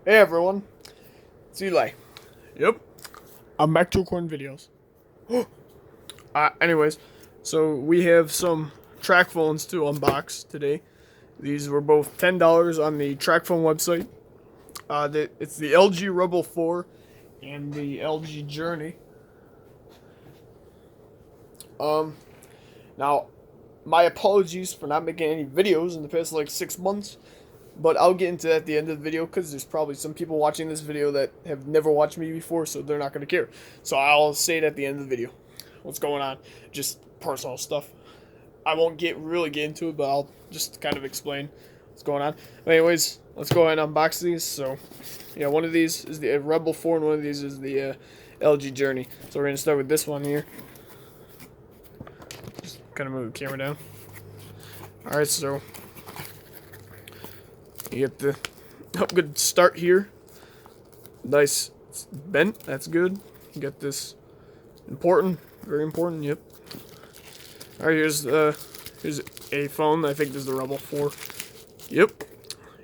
Hey everyone, it's Eli. Yep. I'm back to recording videos. Anyways, so we have some Tracfones to unbox today. These were both $10 on the Tracfone website. It's the LG Rebel 4 and the LG Journey. Um, Now, my apologies for not making any videos in the past like 6 months. But I'll get into that at the end of the video because there's probably some people watching this video that have never watched me before, so they're not going to care. So I'll say it at the end of the video. What's going on? Just personal stuff. I won't really get into it, but I'll just kind of explain what's going on. But anyways, let's go ahead and unbox these. So, yeah, one of these is the Rebel 4 and one of these is the LG Journey. So we're going to start with this one here. Just kind of move the camera down. Alright, so you get the good start here. Nice, it's bent. That's good. You got this important, very important. Yep. All right, here's a phone. I think this is the Rebel 4. Yep,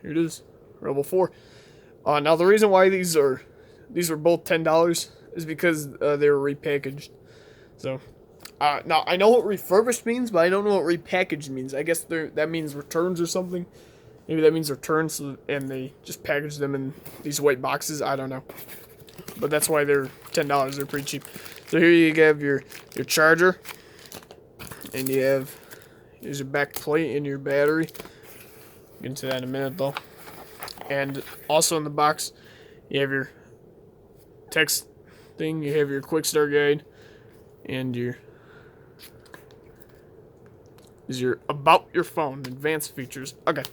here it is, Rebel 4. Now the reason why these are both $10 is because they were repackaged. So now I know what refurbished means, but I don't know what repackaged means. I guess that means returns or something. Maybe that means returns, and they just package them in these white boxes. I don't know, but that's why they're $10. They're pretty cheap. So here you have your charger, and here's your back plate and your battery. Get into that in a minute though. And also in the box, you have your text thing. You have your quick start guide, and your about your phone advanced features. Okay.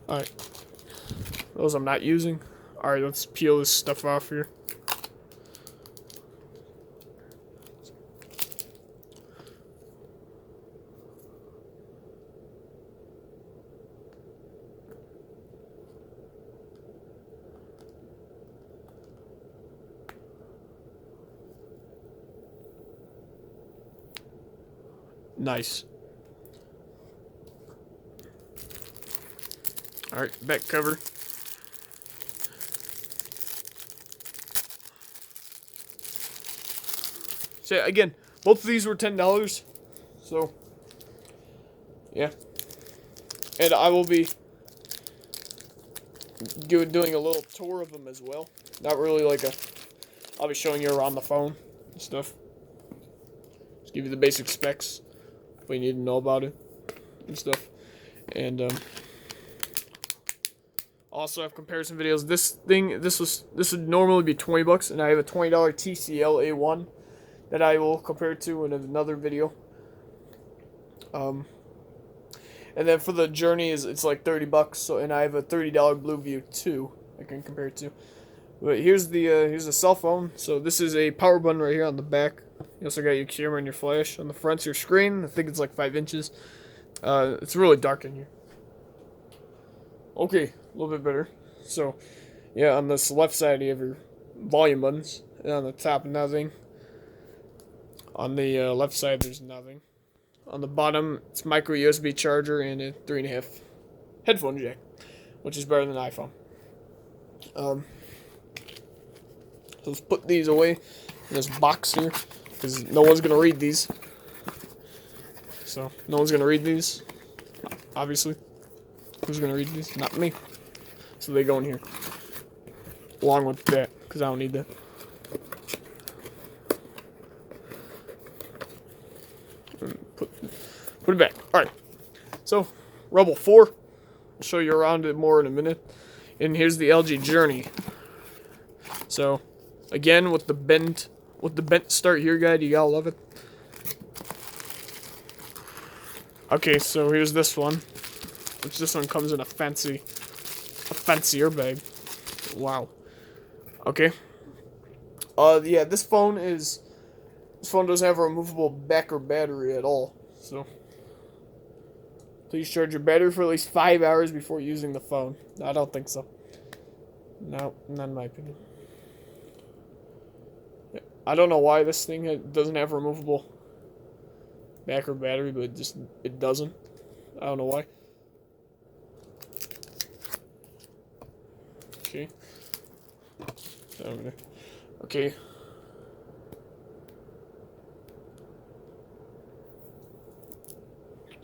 Alright. Those I'm not using. Alright, let's peel this stuff off here. Nice. Alright, back cover. So again, both of these were $10. So yeah. And I will be doing a little tour of them as well. Not really like I'll be showing you around the phone and stuff. Just give you the basic specs. What you need to know about it and stuff. And also have comparison videos. This would normally be $20, and I have a $20 TCL A1 that I will compare to in another video. And then for the Journey it's like $30. So, and I have a $30 Blue View 2 I can compare it to. But here's the cell phone. So this is a power button right here on the back. You also got your camera and your flash. On the front's your screen. I think it's like 5 inches. It's really dark in here. Okay, a little bit better. So, yeah, on this left side you have your volume buttons, and on the top nothing. On the left side there's nothing. On the bottom it's micro USB charger and a 3.5 headphone jack, which is better than iPhone. So let's put these away in this box here, because no one's gonna read these. So no one's gonna read these, obviously. Who's gonna read these? Not me. So they go in here, along with that, because I don't need that. Put it back. Alright. So, Rebel 4. I'll show you around it more in a minute. And here's the LG Journey. So, again, with the bent start here guide, you gotta love it. Okay, so here's this one. Which this one comes in a fancier bag. Wow. Okay. Yeah, this phone doesn't have a removable back or battery at all. So please charge your battery for at least 5 hours before using the phone. No, I don't think so. No, not in my opinion. I don't know why this thing doesn't have removable back or battery, but it doesn't. I don't know why. Okay. Okay.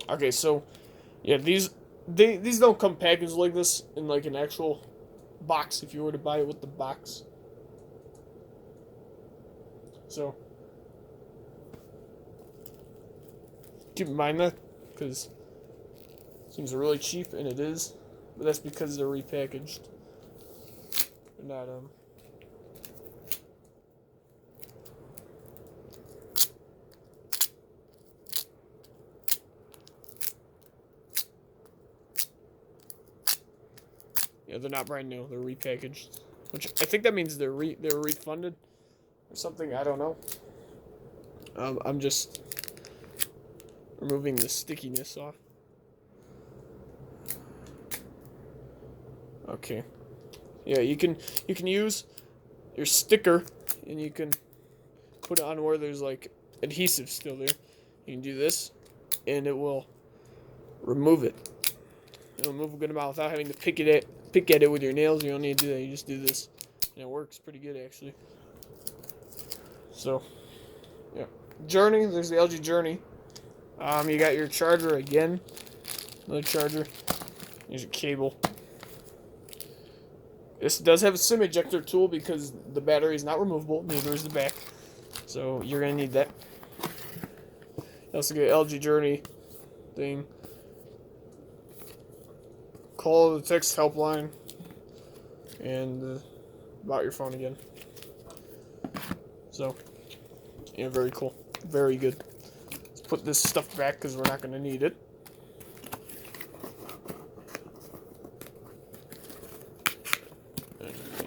Okay, so yeah, these don't come packaged like this in like an actual box if you were to buy it with the box. So keep in mind that, because it seems really cheap, and it is, but that's because they're repackaged. They're not yeah, they're not brand new. They're repackaged, which I think that means they're refunded or something. I don't know. I'm just removing the stickiness off. Okay. Yeah, you can use your sticker and you can put it on where there's like adhesive still there. You can do this and it will remove it. It'll remove a good amount without having to pick at it with your nails. You don't need to do that. You just do this. And it works pretty good actually. So yeah. Journey, there's the LG Journey. You got your charger again. Another charger. Here's your cable. This does have a SIM ejector tool because the battery is not removable, neither is the back. So you're gonna need that. You also get LG Journey thing. Call the text helpline and about your phone again. So yeah, very cool, very good. Let's put this stuff back because we're not gonna need it.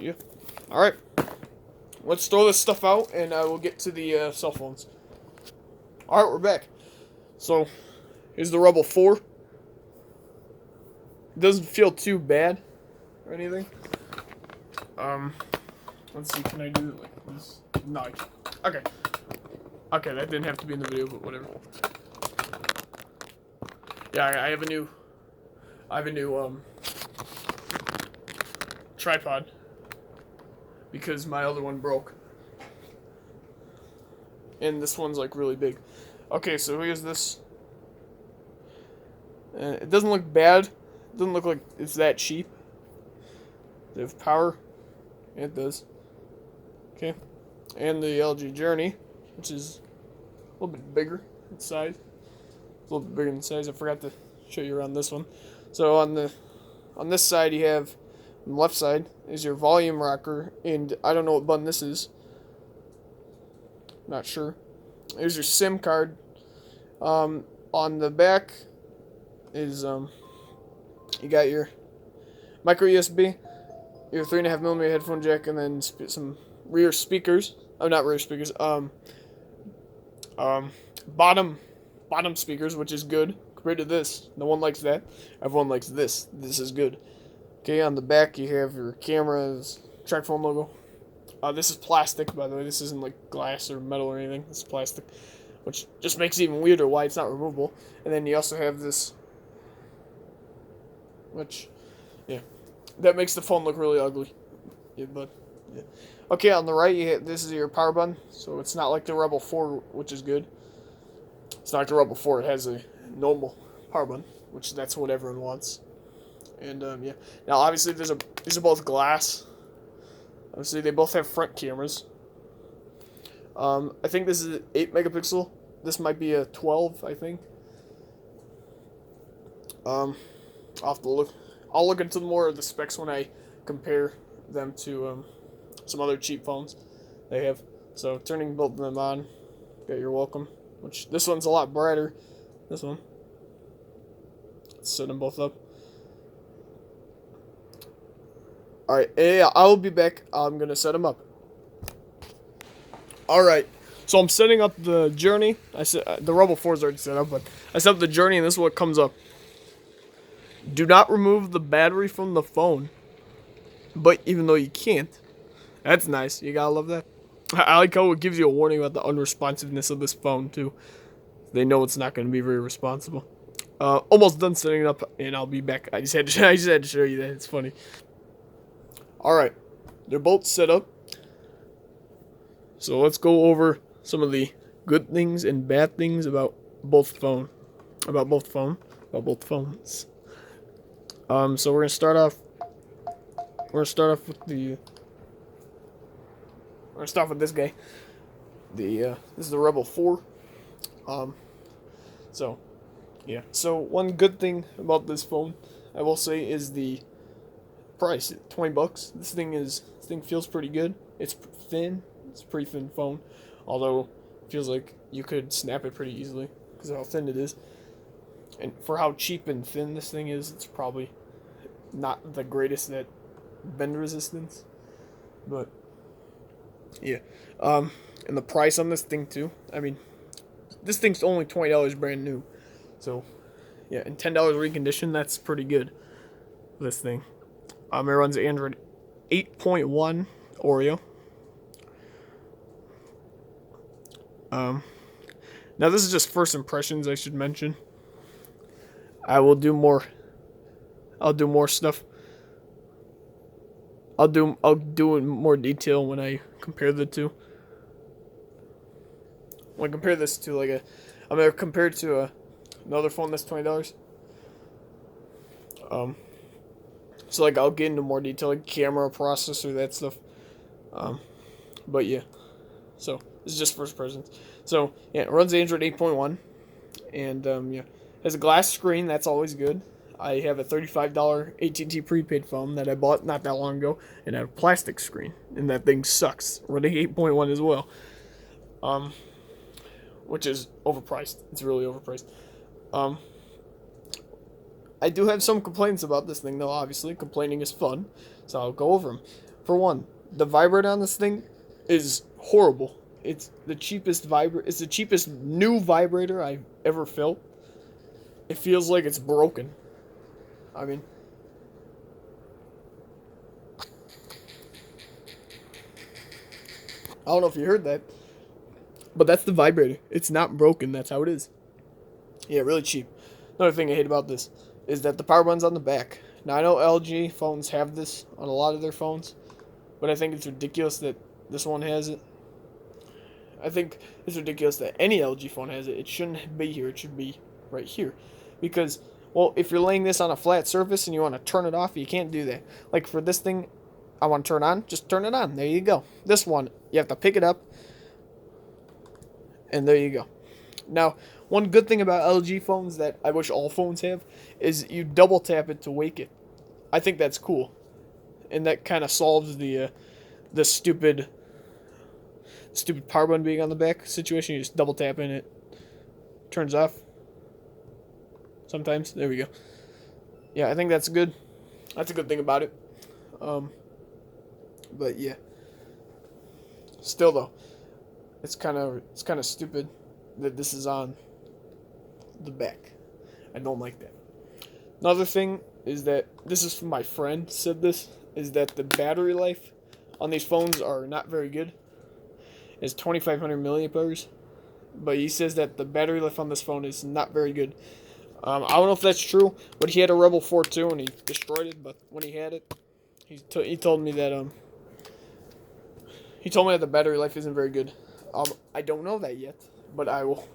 Yeah. All right. Let's throw this stuff out, and we'll get to the cell phones. All right, we're back. So, here's the Rebel 4. It doesn't feel too bad or anything. Let's see. Can I do it like this? No. Okay. Okay, that didn't have to be in the video, but whatever. Yeah, I have a new tripod. Because my other one broke. And this one's like really big. Okay, so here's this. It doesn't look bad. It doesn't look like it's that cheap. They have power. It does. Okay. And the LG Journey, which is a little bit bigger in size. A little bit bigger in size. I forgot to show you around this one. So on this side you have, on the left side is your volume rocker, and I don't know what button this is. Not sure. Here's your SIM card. On the back is you got your micro USB, your 3.5mm headphone jack, and then some rear speakers. Oh, not rear speakers. Bottom speakers, which is good compared to this. No one likes that. Everyone likes this. This is good. Okay, on the back you have your camera's Tracfone logo. This is plastic, by the way. This isn't like glass or metal or anything. This is plastic, which just makes it even weirder why it's not removable. And then you also have this, which, yeah, that makes the phone look really ugly. Yeah, but yeah. Okay, on the right, this is your power button. So it's not like the Rebel 4, which is good. It's not like the Rebel 4. It has a normal power button, which that's what everyone wants. And yeah. Now obviously these are both glass. Obviously they both have front cameras. I think this is 8 megapixel. This might be a 12, I think. I'll have to look. I'll look into more of the specs when I compare them to some other cheap phones they have. So turning both of them on, got your welcome. Which this one's a lot brighter. This one. Let's set them both up. Alright, yeah, I will be back. I'm going to set them up. Alright, so I'm setting up the Journey. The Rebel 4 is already set up, but I set up the Journey, and this is what comes up. Do not remove the battery from the phone. But even though you can't, that's nice. You gotta love that. I like how it gives you a warning about the unresponsiveness of this phone, too. They know it's not going to be very responsible. Almost done setting it up, and I'll be back. I just had to show you that. It's funny. Alright, they're both set up. So let's go over some of the good things and bad things about both phones. So we're gonna start off. We're gonna start off with this guy. This is the Rebel 4. Um, so yeah. So one good thing about this phone, I will say, is the price. $20. This thing feels pretty good. It's thin. It's a pretty thin phone, although it feels like you could snap it pretty easily because of how thin it is. And for how cheap and thin this thing is, it's probably not the greatest at bend resistance. But yeah. And the price on this thing too. I mean, this thing's only $20 brand new. So yeah, and $10 reconditioned, that's pretty good. This thing. It runs Android 8.1 Oreo. Now this is just first impressions, I should mention. I'll do more stuff. I'll do in more detail when I compare the two. When I compare this to I'm gonna compare it to another phone that's $20. So I'll get into more detail, like camera, processor, that stuff. But yeah. So this is just first impressions. So yeah, it runs Android 8.1, and yeah, has a glass screen. That's always good. I have a $35 AT&T prepaid phone that I bought not that long ago, and had a plastic screen, and that thing sucks. Running 8.1 as well, which is overpriced. It's really overpriced. I do have some complaints about this thing, though. Obviously, complaining is fun, so I'll go over them. For one, the vibrator on this thing is horrible. It's the cheapest It's the cheapest new vibrator I've ever felt. It feels like it's broken. I mean, I don't know if you heard that, but that's the vibrator. It's not broken. That's how it is. Yeah, really cheap. Another thing I hate about this is that the power button's on the back. Now, I know LG phones have this on a lot of their phones, but I think it's ridiculous that this one has it. I think it's ridiculous that any LG phone has it. It shouldn't be here. It should be right here. Because, well, if you're laying this on a flat surface and you want to turn it off, you can't do that. Like for this thing, I want to turn on, just turn it on. There you go. This one, you have to pick it up, and there you go. Now, one good thing about LG phones that I wish all phones have is you double tap it to wake it. I think that's cool. And that kind of solves the stupid power button being on the back situation. You just double tap in it, turns off. Sometimes. There we go. Yeah, I think that's good. That's a good thing about it. But yeah. Still though, it's kind of stupid that this is on the back. I don't like that. Another thing is that this is from my friend said this is that the battery life on these phones are not very good. It's 2,500 milliamperes, but he says that the battery life on this phone is not very good. I don't know if that's true, but he had a Rebel 4 too, and he destroyed it. But when he had it, he told me that the battery life isn't very good. I don't know that yet, but I'll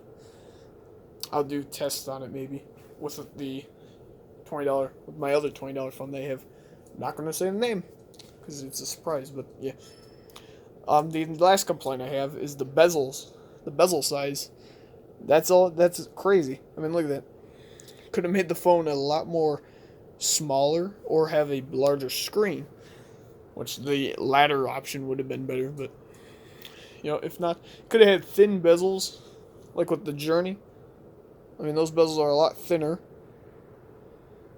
do tests on it maybe with the $20 with my other $20 phone they have. I'm not gonna say the name because it's a surprise, but yeah. The last complaint I have is the bezels, the bezel size. That's crazy. I mean, look at that. Could have made the phone a lot more smaller or have a larger screen, which the latter option would have been better, but if not, could have had thin bezels like with the Journey. I mean, those bezels are a lot thinner.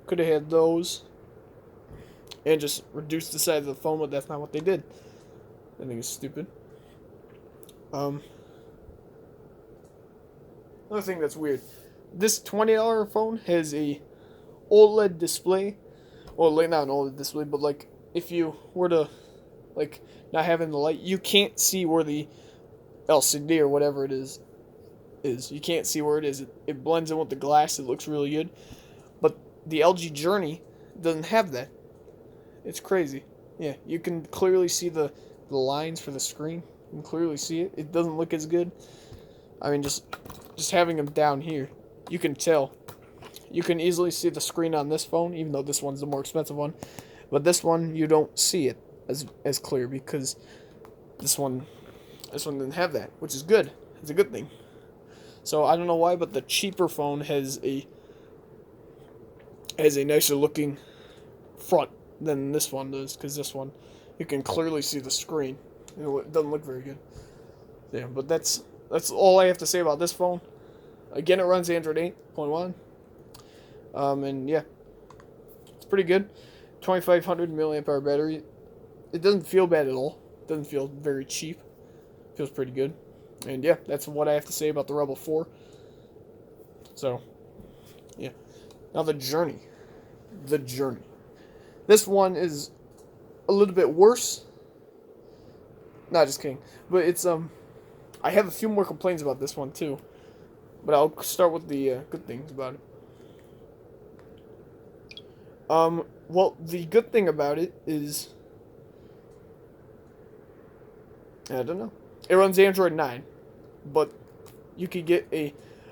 Could have had those and just reduced the size of the phone, but that's not what they did. I think it's stupid. Another thing that's weird. This $20 phone has a OLED display. Well, not an OLED display, but if you were to not having the light, you can't see where the LCD or whatever it is. You can't see where it is. It blends in with the glass. It looks really good. But the LG Journey doesn't have that. It's crazy. Yeah, you can clearly see the lines for the screen. You can clearly see it. It doesn't look as good. I mean, just having them down here, you can tell. You can easily see the screen on this phone, even though this one's the more expensive one. But this one, you don't see it as clear because this one didn't have that, which is good. It's a good thing. So I don't know why, but the cheaper phone has a nicer looking front than this one does, because this one you can clearly see the screen. It doesn't look very good. Yeah, but that's all I have to say about this phone. Again, it runs Android 8.1. And yeah, it's pretty good. 2500 milliamp hour battery. It doesn't feel bad at all. It doesn't feel very cheap. It feels pretty good. And yeah, that's what I have to say about the Rebel 4. So, yeah. Now the Journey. The Journey. This one is a little bit worse. Not just kidding. But it's, I have a few more complaints about this one too. But I'll start with the good things about it. Well, the good thing about it is, I don't know. It runs Android 9, but you could get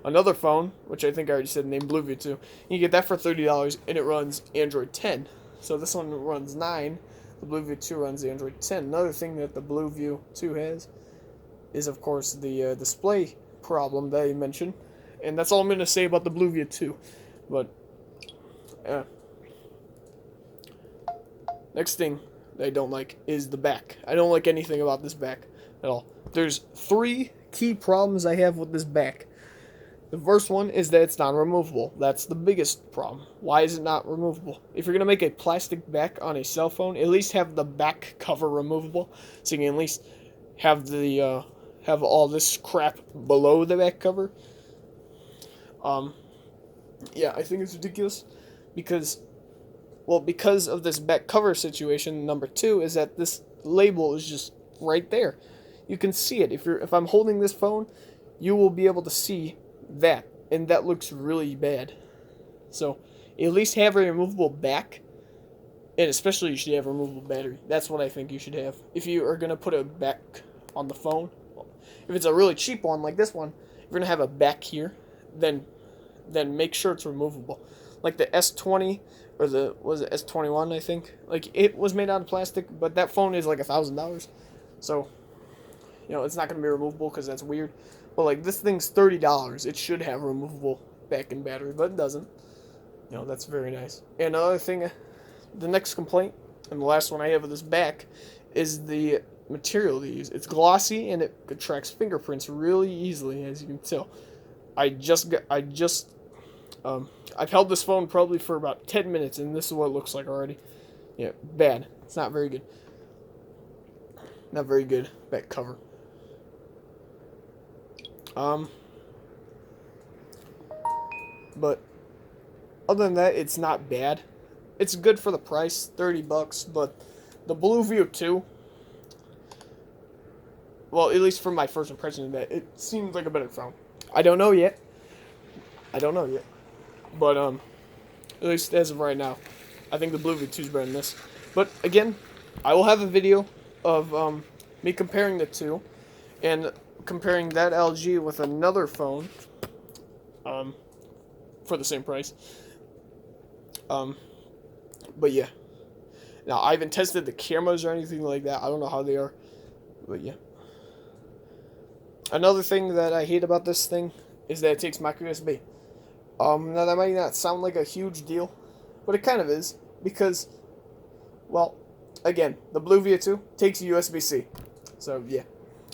another phone, which I think I already said, named Blueview 2. You can get that for $30, and it runs Android 10. So this one runs 9. The Blueview 2 runs Android 10. Another thing that the Blueview 2 has is, of course, the display problem that I mentioned. And that's all I'm going to say about the Blueview 2. But, next thing that I don't like is the back. I don't like anything about this back at all. There's 3 key problems I have with this back. The first one is that it's non-removable. That's the biggest problem. Why is it not removable? If you're going to make a plastic back on a cell phone, at least have the back cover removable, so you can at least have the have all this crap below the back cover. Yeah, I think it's ridiculous because of this back cover situation. Number 2 is that this label is just right there. You can see it. If I'm holding this phone, you will be able to see that, and that looks really bad. So at least have a removable back, and especially you should have a removable battery. That's what I think you should have if you are gonna put a back on the phone. If it's a really cheap one like this one, if you're gonna have a back here, then make sure it's removable. Like the S20 or the S21, I think. Like, it was made out of plastic, but that phone is like $1,000. So, you know, it's not gonna be removable because that's weird. But like, this thing's $30. It should have a removable back and battery, but it doesn't. You know, that's very nice. And another thing, the next complaint, and the last one I have of this back, is the material they use. It's glossy and it tracks fingerprints really easily, as you can tell. I've held this phone probably for about 10 minutes, and this is what it looks like already. Yeah, bad. It's not very good. Not very good back cover. But other than that, it's not bad. It's good for the price, $30, but the Blueview 2, well, at least from my first impression of that, it seems like a better phone. I don't know yet. But, at least as of right now, I think the Blueview 2 is better than this. But, again, I will have a video of, me comparing the two, and comparing that LG with another phone, for the same price. But yeah. Now, I haven't tested the cameras or anything like that. I don't know how they are. But yeah. Another thing that I hate about this thing is that it takes micro USB. Now that might not sound like a huge deal, but it kind of is. Because, well, again, the Blueview 2 takes USB-C. So, yeah.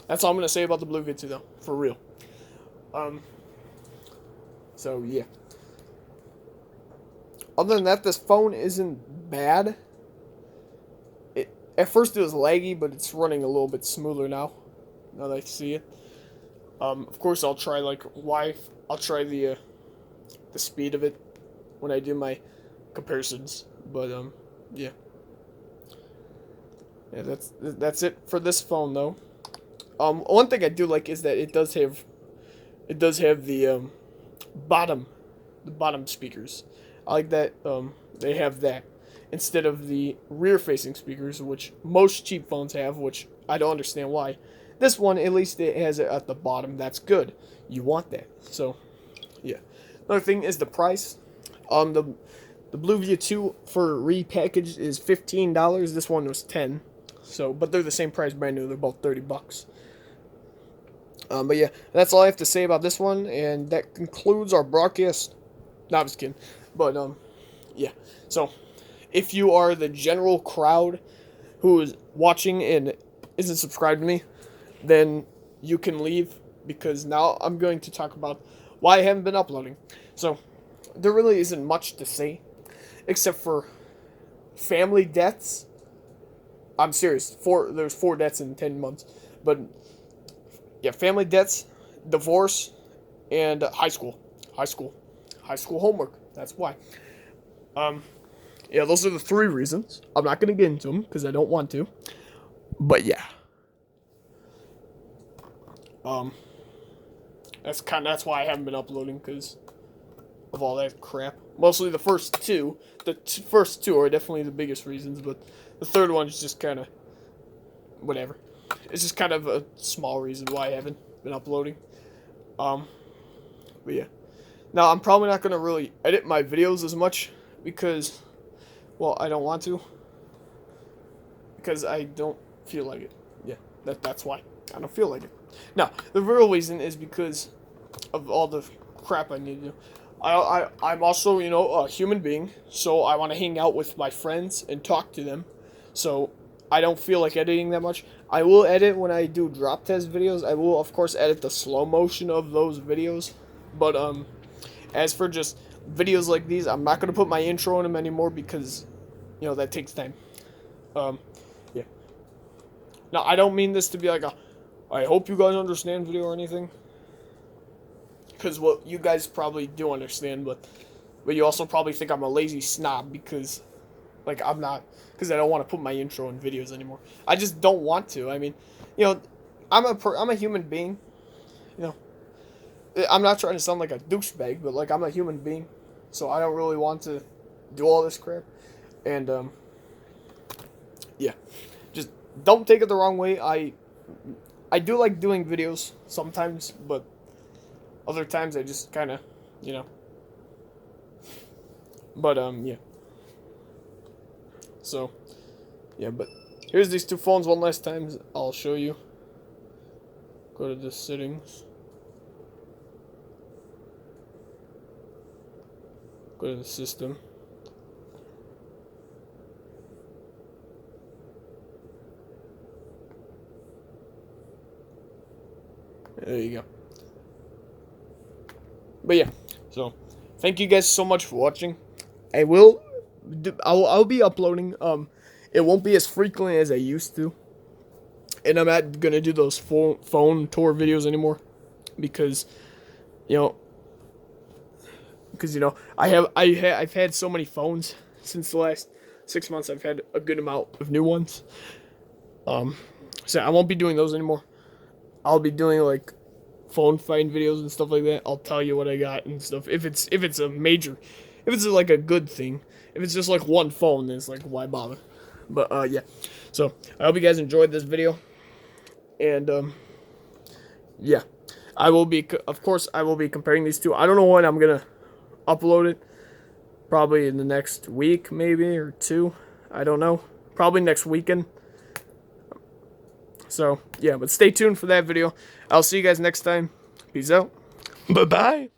That's all I'm going to say about the Blueview 2, though. For real. So, yeah. Other than that, this phone isn't bad. At first it was laggy, but it's running a little bit smoother now. Now that I see it. Of course, I'll try I'll try the speed of it when I do my comparisons. But yeah. Yeah, that's it for this phone though. One thing I do like is that it does have the bottom speakers. I like that they have that. instead of the rear-facing speakers, which most cheap phones have, which I don't understand why. This one, at least it has it at the bottom. That's good. You want that. So, yeah. Another thing is the price. The Blueview 2 for repackaged is $15. This one was $10. So, but they're the same price, brand new. They're both $30. But yeah, that's all I have to say about this one, and that concludes our broadcast. No, I'm just kidding. But yeah. So, if you are the general crowd who is watching and isn't subscribed to me, then you can leave, because now I'm going to talk about why I haven't been uploading. So, there really isn't much to say, except for family deaths. I'm serious. There's 4 deaths in 10 months. But, yeah, family deaths, divorce, and high school. High school homework. That's why. Yeah, those are the 3 reasons. I'm not going to get into them, because I don't want to. But, yeah. That's why I haven't been uploading, because of all that crap. Mostly the first 2. The first 2 are definitely the biggest reasons, but the third one is just kind of whatever. It's just kind of a small reason why I haven't been uploading. But yeah. Now, I'm probably not going to really edit my videos as much because, well, I don't want to. Because I don't feel like it. Yeah, that's why. I don't feel like it. Now, the real reason is because of all the crap I need to do. I'm also, a human being, so I want to hang out with my friends and talk to them. So, I don't feel like editing that much. I will edit when I do drop test videos. I will, of course, edit the slow motion of those videos. But, as for just videos like these, I'm not going to put my intro in them anymore because, that takes time. Yeah. Now, I don't mean this to be like I hope you guys understand video or anything. Because, well, you guys probably do understand, but you also probably think I'm a lazy snob because, like, I'm not, because I don't want to put my intro in videos anymore. I just don't want to. I mean, I'm a human being, I'm not trying to sound like a douchebag, but, like, I'm a human being, so I don't really want to do all this crap, and, yeah, just don't take it the wrong way. I do like doing videos sometimes, but other times I just kind of, but, yeah. So, yeah, but here's these 2 phones one last time. I'll show you. Go to the settings. Go to the system. There you go. But yeah, so thank you guys so much for watching. I'll be uploading. It won't be as frequently as I used to, and I'm not gonna do those phone tour videos anymore because, I've had so many phones since the last 6 months. I've had a good amount of new ones. So I won't be doing those anymore. I'll be doing like phone fighting videos and stuff like that. I'll tell you what I got and stuff. If it's like a good thing. If it's just like one phone, then it's like, why bother? But yeah. So I hope you guys enjoyed this video. And yeah, of course I will be comparing these 2. I don't know when I'm gonna upload it. Probably in the next week, maybe, or 2. I don't know. Probably next weekend. So, yeah, but stay tuned for that video. I'll see you guys next time. Peace out. Bye-bye.